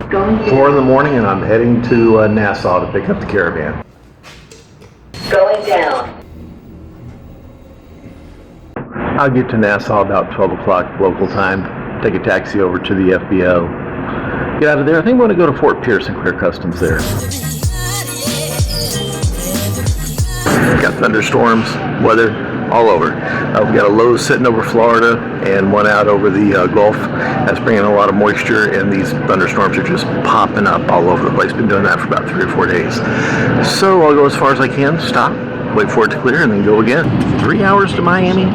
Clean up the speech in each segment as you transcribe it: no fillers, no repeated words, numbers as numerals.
4 in the morning and I'm heading to Nassau to pick up the Caravan. Going down. I'll get to Nassau about 12 o'clock local time, take a taxi over to the FBO, get out of there. I think I'm going to go to Fort Pierce and clear customs there. Got thunderstorms, weather all over. We've got a low sitting over Florida and one out over the Gulf. That's bringing a lot of moisture, and these thunderstorms are just popping up all over the place. Been doing that for about 3 or 4 days. So I'll go as far as I can, stop, wait for it to clear, and then go again. 3 hours to Miami.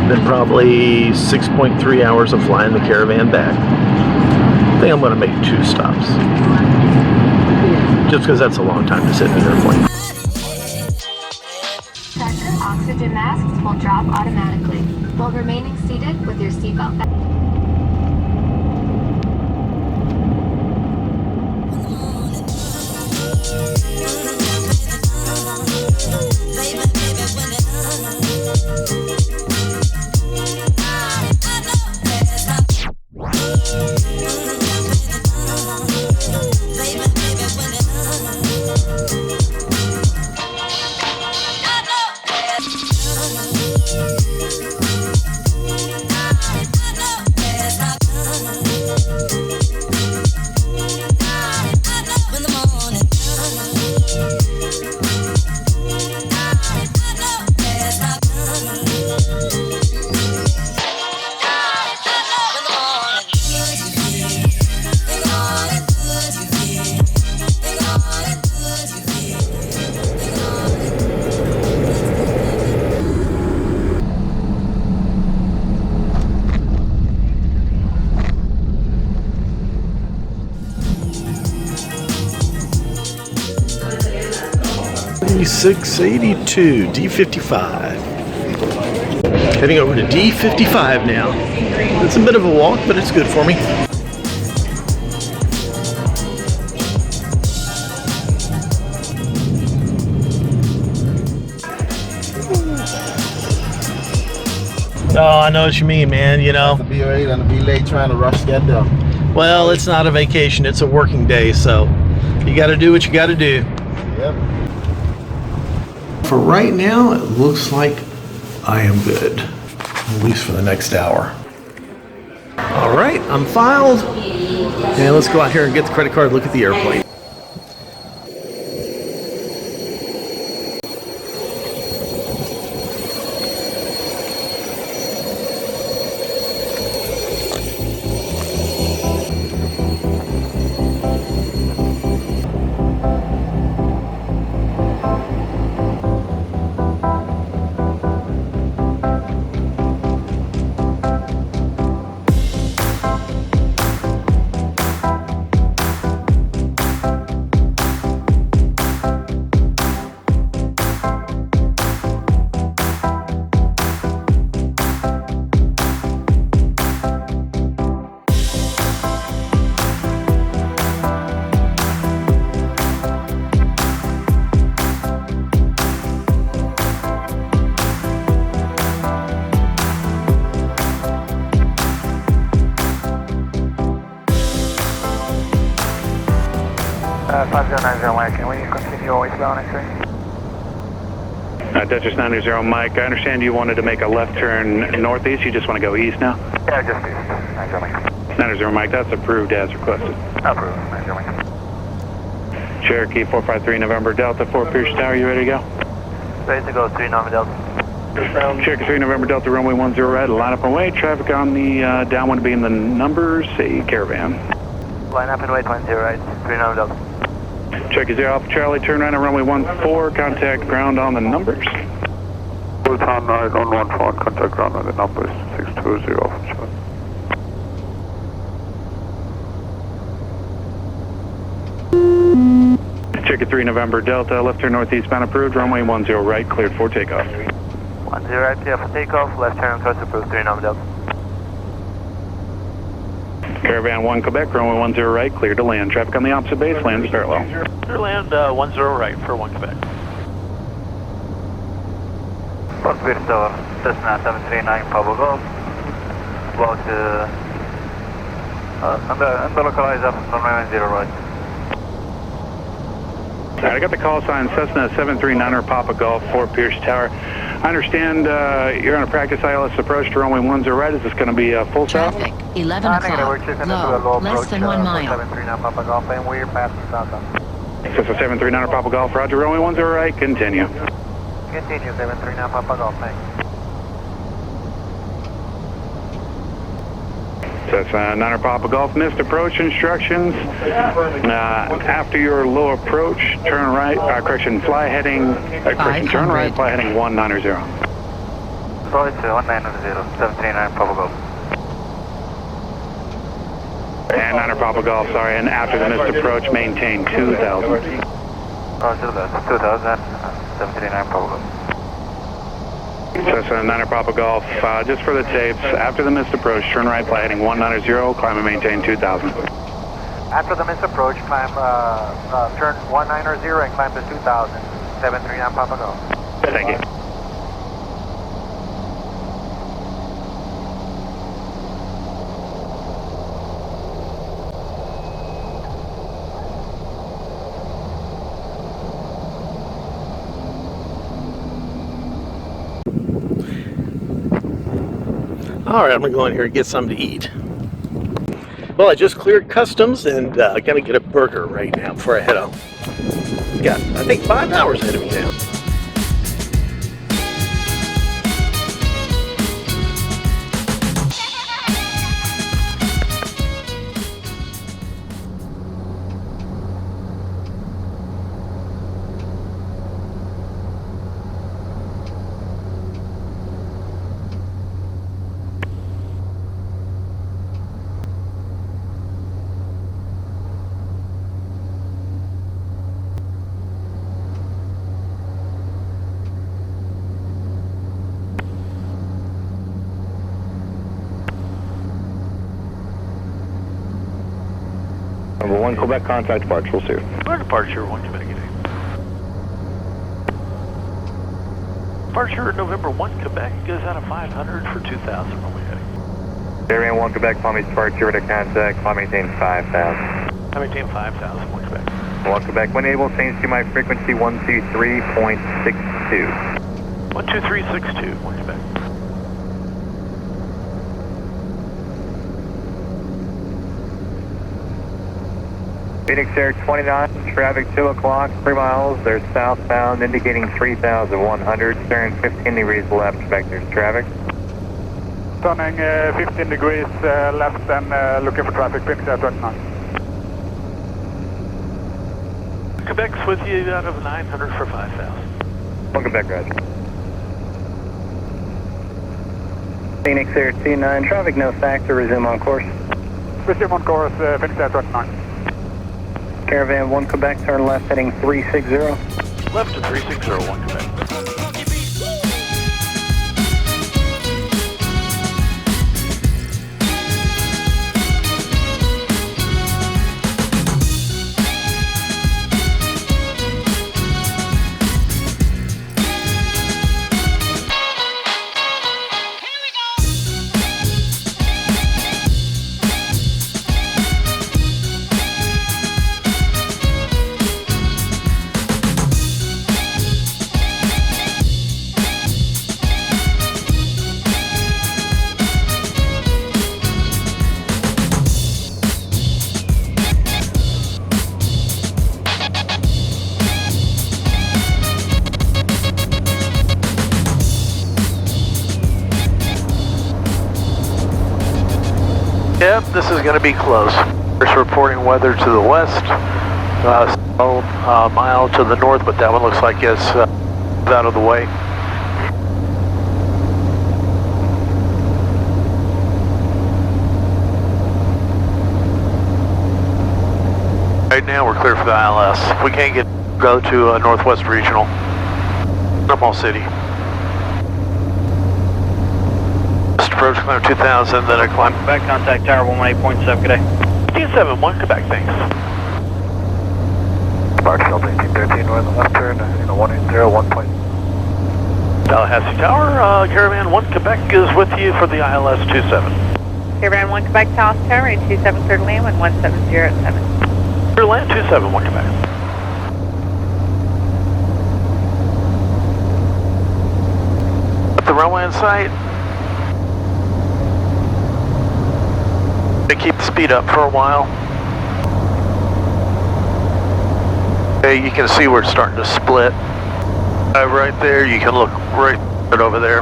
Then probably 6.3 hours of flying the Caravan back. I think I'm going to make 2 stops. Just because that's a long time to sit in an airplane. Oxygen masks will drop automatically while remaining seated with your seatbelt back. D682 D55. Heading over to D55 now. It's a bit of a walk, but it's good for me. Oh, I know what you mean, man. You know, to be early and to be late trying to rush to get there. Well, it's not a vacation, it's a working day, so you got to do what you got to do. Yep. For right now, it looks like I am good, at least for the next hour. All right, I'm filed. And let's go out here and get the credit card, look at the airplane. Can we continue always bound, X-ray? Dutchess 990 Mike, I understand you wanted to make a left turn northeast. You just want to go east now? Yeah, just east. 990 Mike, that's approved as requested. Approved, 990 Mike. Cherokee 453 November Delta, Fort Pierce Tower, you ready to go? Ready to go, 3 November Delta. Cherokee 3 November Delta, runway 10 right, line up and wait. Traffic on the downwind being the numbers, a Caravan. Line up and wait, 10 right, 3 November Delta. Cherokee 0 Alpha Charlie, turn right on runway 14, contact ground on the numbers. Full time right on 14, contact ground on the numbers, 620 Alpha Charlie. Cherokee 3 November Delta, left turn northeastbound approved, runway 10 right, cleared for takeoff. 10 right, clear for takeoff, left turn course approved, 3 November Delta. Caravan 1 Quebec, runway 10 right, cleared to land. Traffic on the opposite base, lands parallel. Land 10 right for 1 Quebec. Fort Pierce Tower, Cessna 739 Pablo Golf. About Under localize up on 10 right. All right, I got the call sign Cessna 739er Papa Golf, Fort Pierce Tower. I understand you're on a practice ILS approach to runway 10 right. Is this going to be full south? Traffic, 11 o'clock, low, less than 1 mile. 739 Papa Golf, and we're passing southbound. Cessna 739er Papa Golf, roger, runway 10 right, continue. Continue, 739 Papa Golf, thanks. Cessna 9er Papa Golf, missed approach instructions. After your low approach, turn right, fly heading, turn right, fly heading 190. Approach 190, 739 Papa Golf. And 9er Papa Golf, sorry, and after the missed approach, maintain 2000. Roger that, 2000, 739 Papa Golf. Cessna 9er Papa Golf, just for the tapes, after the missed approach, turn right, fly heading 190, climb and maintain 2000. After the missed approach, climb, turn 190 and climb to 2000, 739 Papa Golf. Thank you. All right, I'm gonna go in here and get something to eat. Well, I just cleared customs and I gotta get a burger right now before I head out. Got, I think, 5 hours ahead of me now. Number 1, Quebec, contact departure, we'll see you. We're departure, 1 Quebec. Departure November 1 Quebec goes out of 500 for 2000 when we heading. Airline 1 Quebec, climb departure to contact, climb maintain 5000. I maintain 5000, 1 Quebec. 1 Quebec, when able, change to my frequency 123.62. 12362, 1 Quebec. Phoenix Air 29, traffic 2 o'clock, 3 miles, they're southbound indicating 3100, turn 15 degrees left, vectors traffic. Turning 15 degrees left and looking for traffic, Phoenix Air 29. Quebec's with you out of 900 for 5000. 1 Quebec, roger. Phoenix Air 29, traffic no factor, resume on course. Resume on course, Phoenix Air 29. Caravan 1 Quebec, turn left heading 360. Left to 360, 1 Quebec. Yep, this is going to be close. First reporting weather to the west, a mile to the north, but that one looks like it's out of the way. Right now we're clear for the ILS. We can't go to Northwest Regional, Nassau City. Approach climb 2000, then I climb Quebec, contact tower 118.7, good day. 187, 1 Quebec, thanks. Departure 1813, north and left turn, 180, 1 point. Tallahassee Tower, Caravan 1 Quebec is with you for the ILS 27. Caravan 1 Quebec, Tallahassee, runway 27 clear to land, 1707. Clear to land 271 Quebec. Got the runway in sight. They keep the speed up for a while. Okay, you can see where it's starting to split. Right there, you can look right over there.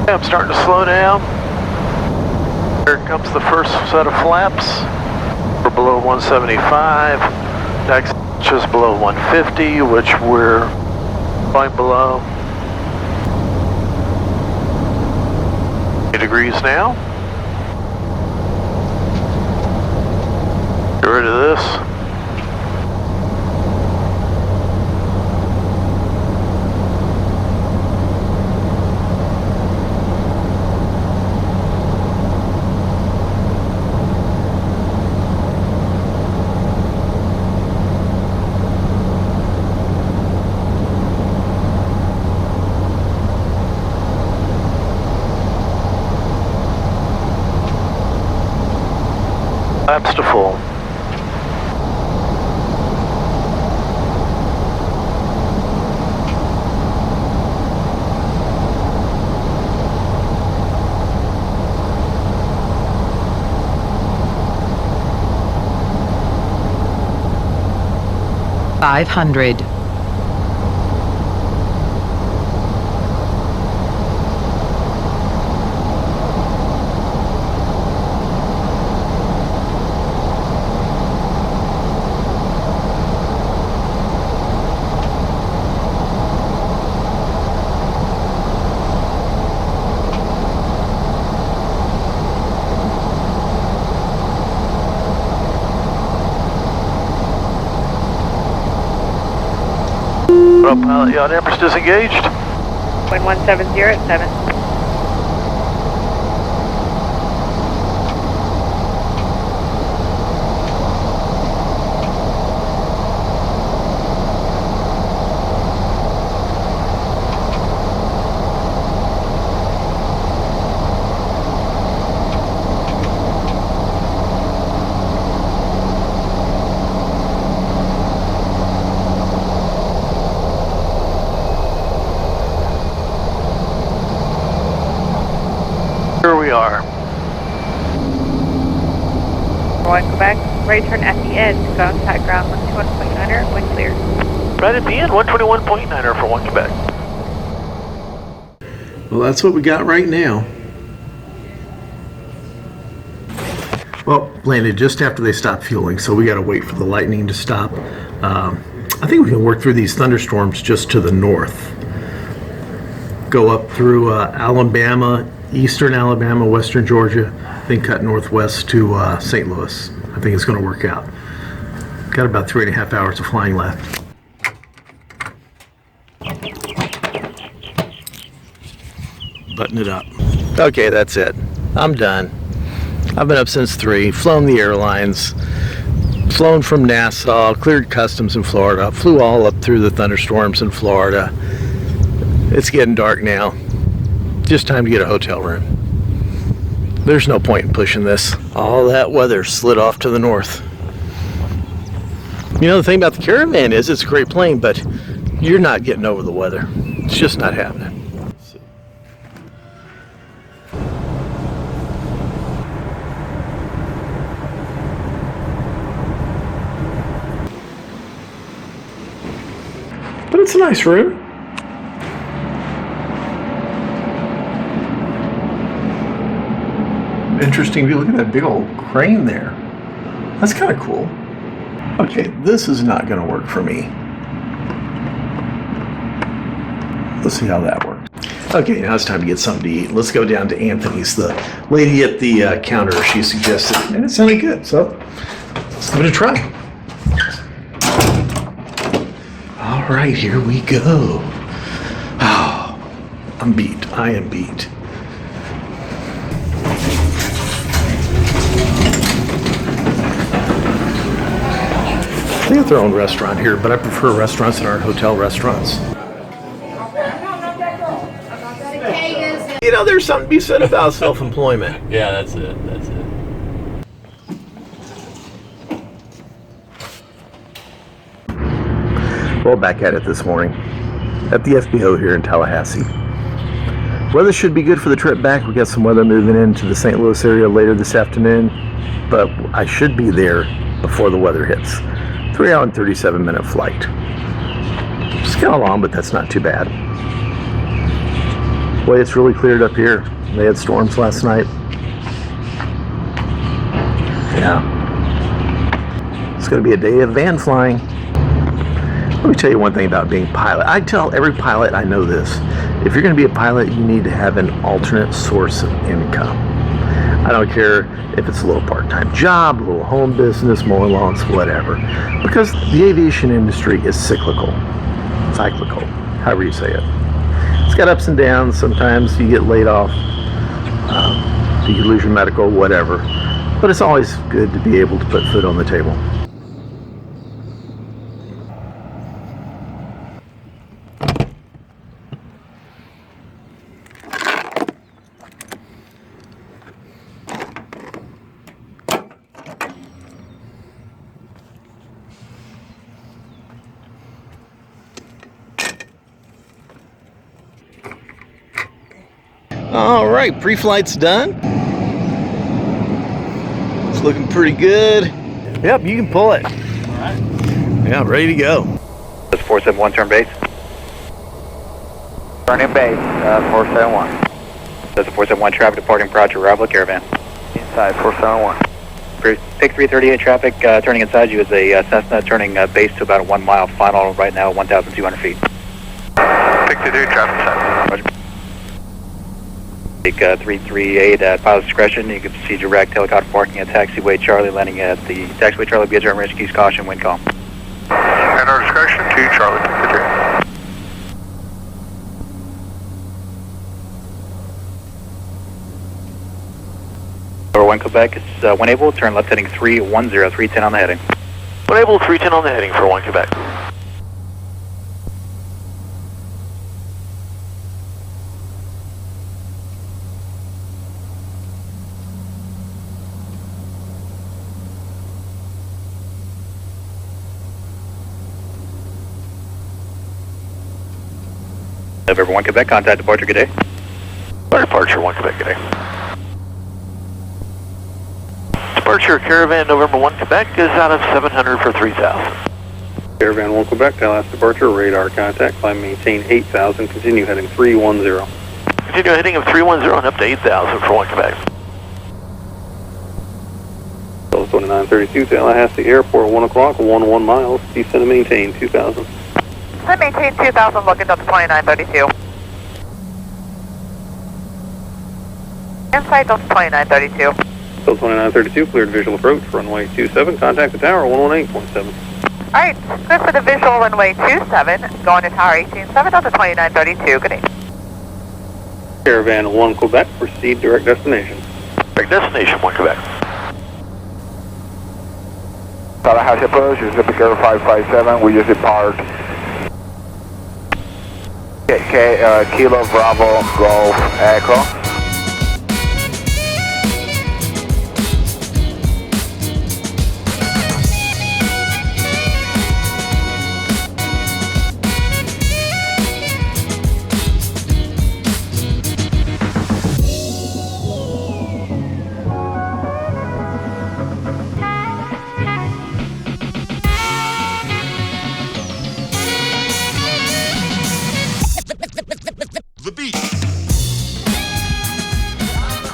I'm starting to slow down. Here comes the first set of flaps. We're below 175. Next, just below 150, which we're flying below. 8 degrees now. Get rid of this. Laps to full. $500. Pilot yacht Empress disengaged. Wind 170 at 7. Here we are. 1 Quebec, right turn at the end, contact ground 121.9er, wind clear. Right at the end, 121.9er for 1 Quebec. Well, that's what we got right now. Well, landed just after they stopped fueling, so we got to wait for the lightning to stop. I think we can work through these thunderstorms just to the north. Go up through Alabama, eastern Alabama, western Georgia, then cut northwest to St. Louis. I think it's going to work out. Got about 3.5 hours of flying left. Button it up. Okay, that's it. I'm done. I've been up since 3, flown the airlines, flown from Nassau, cleared customs in Florida, flew all up through the thunderstorms in Florida. It's getting dark now. Just time to get a hotel room. There's no point in pushing this. All that weather slid off to the north. You know, the thing about the Caravan is it's a great plane, but you're not getting over the weather. It's just not happening. But it's a nice room. Interesting view. Look at that big old crane there. That's kind of cool. Okay, this is not going to work for me. Let's see how that works. Okay, now it's time to get something to eat. Let's go down to Anthony's. The lady at the counter, she suggested, and it sounded good, so let's give it a try. All right, here we go. Oh, I'm beat. I am beat. They got their own restaurant here, but I prefer restaurants than our hotel restaurants. You know, there's something to be said about self-employment. Yeah, that's it. That's it. Well, back at it this morning at the FBO here in Tallahassee. Weather should be good for the trip back. We got some weather moving into the St. Louis area later this afternoon, but I should be there before the weather hits. 3 hour and 37-minute flight. It's kind of long, but that's not too bad. Boy, it's really cleared up here. They had storms last night. Yeah. It's going to be a day of van flying. Let me tell you one thing about being a pilot. I tell every pilot I know this. If you're going to be a pilot, you need to have an alternate source of income. I don't care if it's a little part-time job, a little home business, mowing lawns, whatever. Because the aviation industry is cyclical, however you say it. It's got ups and downs. Sometimes you get laid off. You could lose your medical, whatever. But it's always good to be able to put food on the table. All right, pre-flight's done. It's looking pretty good. Yep, you can pull it. All right. Yeah, ready to go. That's 471, turn base. Turning base, 471. That's 471, traffic departing Project Arrival Caravan. Inside, 471. Pick 338 traffic, turning inside you is a Cessna, turning base to about a 1 mile final right now, 1,200 feet. Pick 2 traffic inside. Roger. Take 338 at pilot's discretion. You can proceed direct helicopter parking at taxiway Charlie, landing at the taxiway Charlie, be adjourned, rescues, caution, wind calm. At our discretion, 2 Charlie, pick 3. Over 1 Quebec, it's 1 able, turn left heading 310, 310 on the heading. 1 able, 310 on the heading for 1 Quebec. November 1 Quebec, contact departure, good day. Departure 1 Quebec, good day. Departure Caravan November 1 Quebec is out of 700 for 3,000. Caravan 1 Quebec, Tallahassee departure, radar contact, climb maintain 8,000, continue heading 310. Continue heading of 310 and up to 8,000 for 1 Quebec. 2932, Tallahassee Airport, 1 o'clock, 11 miles, descend and maintain 2,000. Descend maintain 2,000, looking up to 2932. Inside Delta 2932. Delta 2932, cleared visual approach, runway 27, contact the tower, 118.7. Alright, good for the visual runway 27, going to tower 187, Delta 2932, good day. Caravan 1 Quebec, proceed direct destination. Direct destination 1 Quebec. Tallahassee approach, is Zip Carrier 557, we just depart. Kilo Bravo Golf Echo.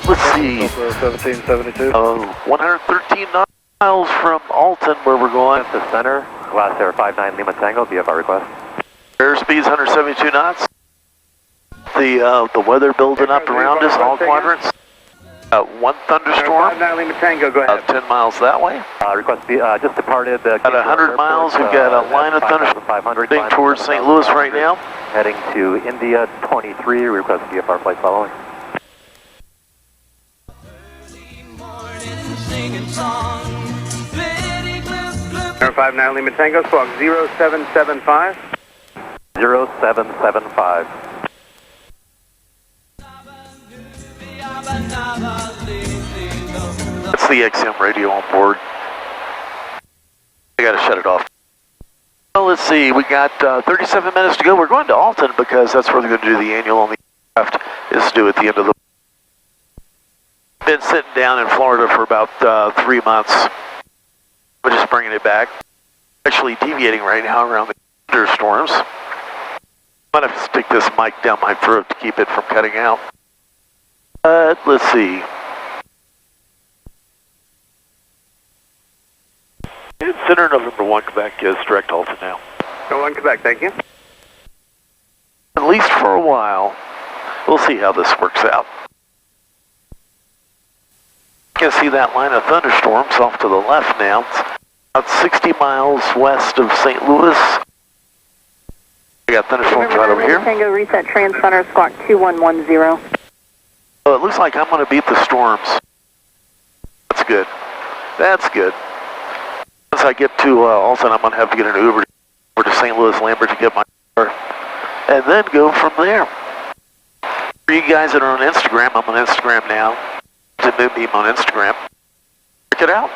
Let's see. 1772. 113 miles from Alton, where we're going. To center, last air 59 Lima Tango, VFR request. Airspeed's 172 knots. The weather building up around us in all quadrants. One thunderstorm. 59 Lima Tango, go ahead. 10 miles that way. Request just departed. About 100 miles. We've got a line of thunderstorm heading towards St. Louis right now. Heading to India 23. Request VFR flight following. Singing song, Betty Bloop Bloop 59 Lima Tango, squawk 0775. 0775. That's the XM radio on board. I gotta shut it off. Well, let's see, we got 37 minutes to go. We're going to Alton because that's where they're going to do the annual on the aircraft. Is due at the end of the... Been sitting down in Florida for about 3 months. We're just bringing it back. Actually deviating right now around the thunderstorms. I'm going to have to stick this mic down my throat to keep it from cutting out. Let's see. Center November 1 Quebec is direct Alton now. No 1 Quebec, thank you. At least for a while. We'll see how this works out. You can see that line of thunderstorms off to the left now. It's about 60 miles west of St. Louis. I got thunderstorms right over here. Tango reset transponder squawk 2110. Oh, it looks like I'm going to beat the storms. That's good. That's good. Once I get to Alton, I'm going to have to get an Uber over to St. Louis Lambert to get my car, and then go from there. For you guys that are on Instagram, I'm on Instagram now. Captmoonbeam on Instagram. Check it out.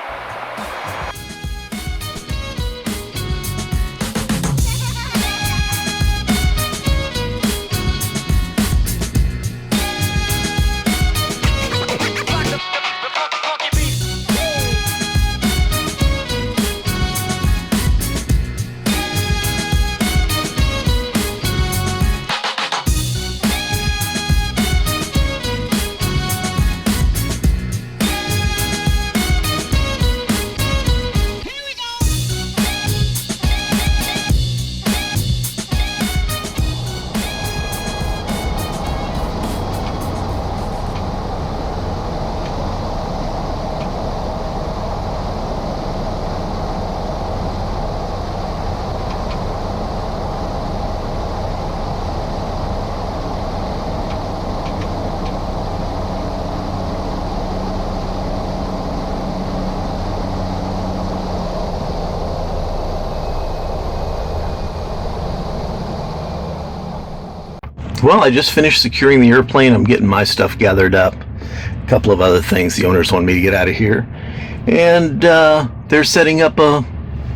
Well, I just finished securing the airplane. I'm getting my stuff gathered up. A couple of other things the owners want me to get out of here. And they're setting up a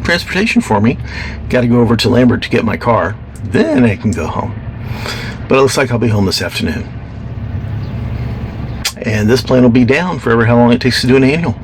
transportation for me. Got to go over to Lambert to get my car. Then I can go home. But it looks like I'll be home this afternoon. And this plane will be down for ever how long it takes to do an annual.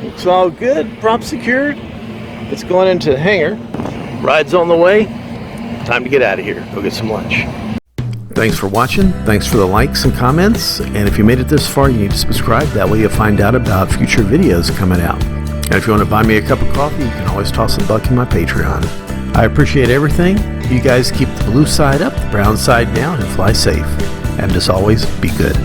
It's all good, prop secured. It's going into the hangar. Ride's on the way. Time to get out of here. Go get some lunch. Thanks for watching. Thanks for the likes and comments. And if you made it this far, you need to subscribe. That way you'll find out about future videos coming out. And if you want to buy me a cup of coffee, you can always toss a buck in my Patreon. I appreciate everything. You guys keep the blue side up, the brown side down, and fly safe. And as always, be good.